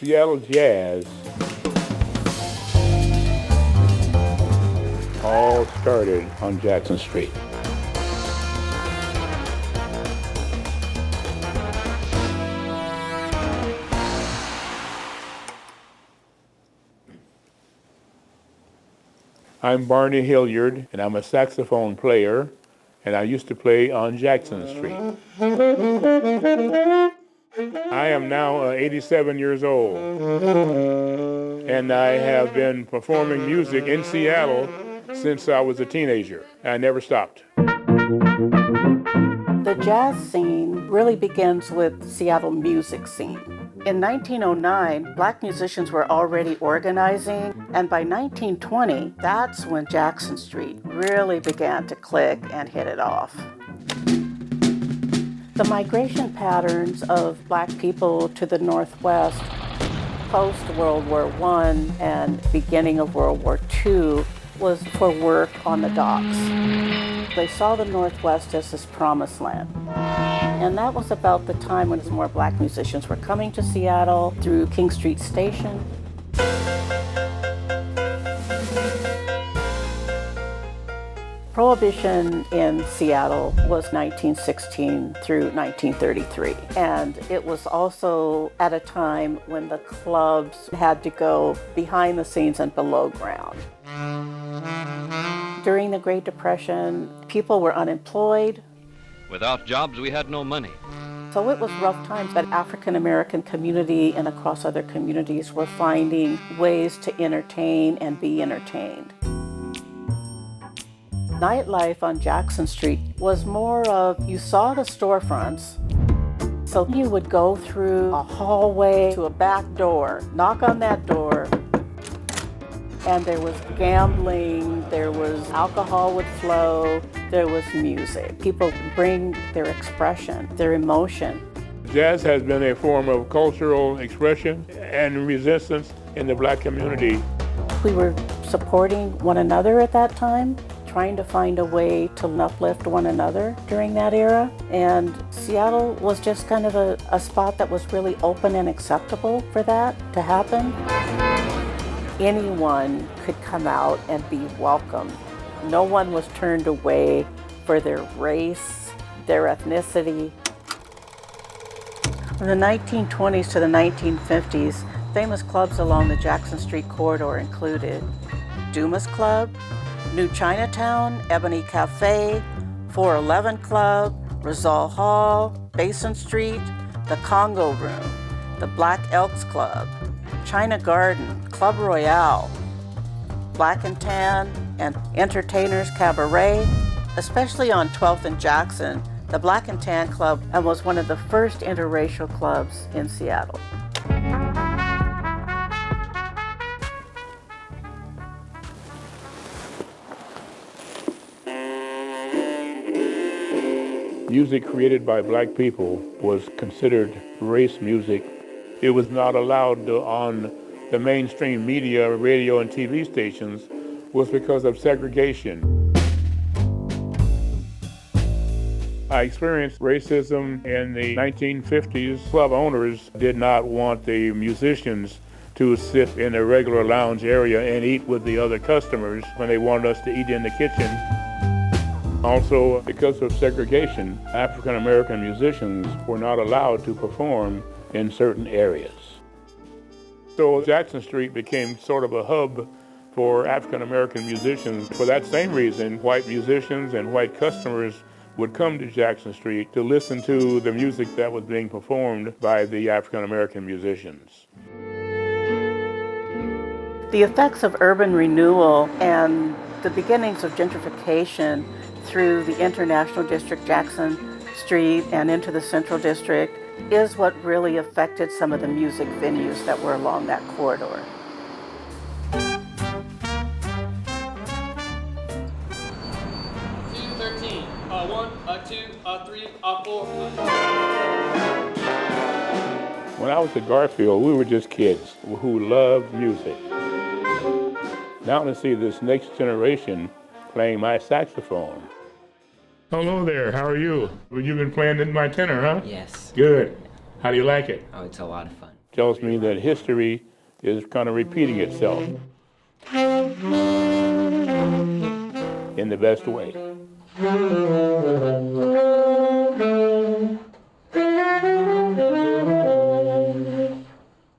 Seattle jazz all started on Jackson Street. I'm Barney Hilliard, and I'm a saxophone player, and I used to play on Jackson Street. I am now 87 years old, and I have been performing music in Seattle since I was a teenager. I never stopped. The jazz scene really begins with Seattle music scene. In 1909, Black musicians were already organizing, and by 1920, that's when Jackson Street really began to click and hit it off. The migration patterns of Black people to the Northwest post-World War I and beginning of World War II was for work on the docks. They saw the Northwest as this promised land. And that was about the time when more Black musicians were coming to Seattle through King Street Station. Prohibition in Seattle was 1916 through 1933. And it was also at a time when the clubs had to go behind the scenes and below ground. During the Great Depression, people were unemployed. Without jobs, we had no money. So it was rough times, but African American community and across other communities were finding ways to entertain and be entertained. Nightlife on Jackson Street was more of, you saw the storefronts, so you would go through a hallway to a back door, knock on that door, and there was gambling, there was alcohol would flow, there was music. People would bring their expression, their emotion. Jazz has been a form of cultural expression and resistance in the Black community. We were supporting one another at that time, trying to find a way to uplift one another during that era. And Seattle was just kind of a spot that was really open and acceptable for that to happen. Anyone could come out and be welcome. No one was turned away for their race, their ethnicity. From the 1920s to the 1950s, famous clubs along the Jackson Street corridor included Dumas Club, New Chinatown, Ebony Cafe, 411 Club, Rizal Hall, Basin Street, the Congo Room, the Black Elks Club, China Garden, Club Royale, Black and Tan, and Entertainers Cabaret. Especially on 12th and Jackson, the Black and Tan Club was one of the first interracial clubs in Seattle. Music created by Black people was considered race music. It was not allowed on the mainstream media, radio and TV stations, was because of segregation. I experienced racism in the 1950s. Club owners did not want the musicians to sit in a regular lounge area and eat with the other customers when they wanted us to eat in the kitchen. Also, because of segregation, African American musicians were not allowed to perform in certain areas. So Jackson Street became sort of a hub for African American musicians. For that same reason, white musicians and white customers would come to Jackson Street to listen to the music that was being performed by the African American musicians. The effects of urban renewal and the beginnings of gentrification through the International District, Jackson Street, and into the Central District is what really affected some of the music venues that were along that corridor. When I was at Garfield, we were just kids who loved music. Now to see this next generation playing my saxophone. Hello there, how are you? Well, you've been playing in my tenor, huh? Yes. Good. How do you like it? Oh, it's a lot of fun. tells me that history is kind of repeating itself in the best way.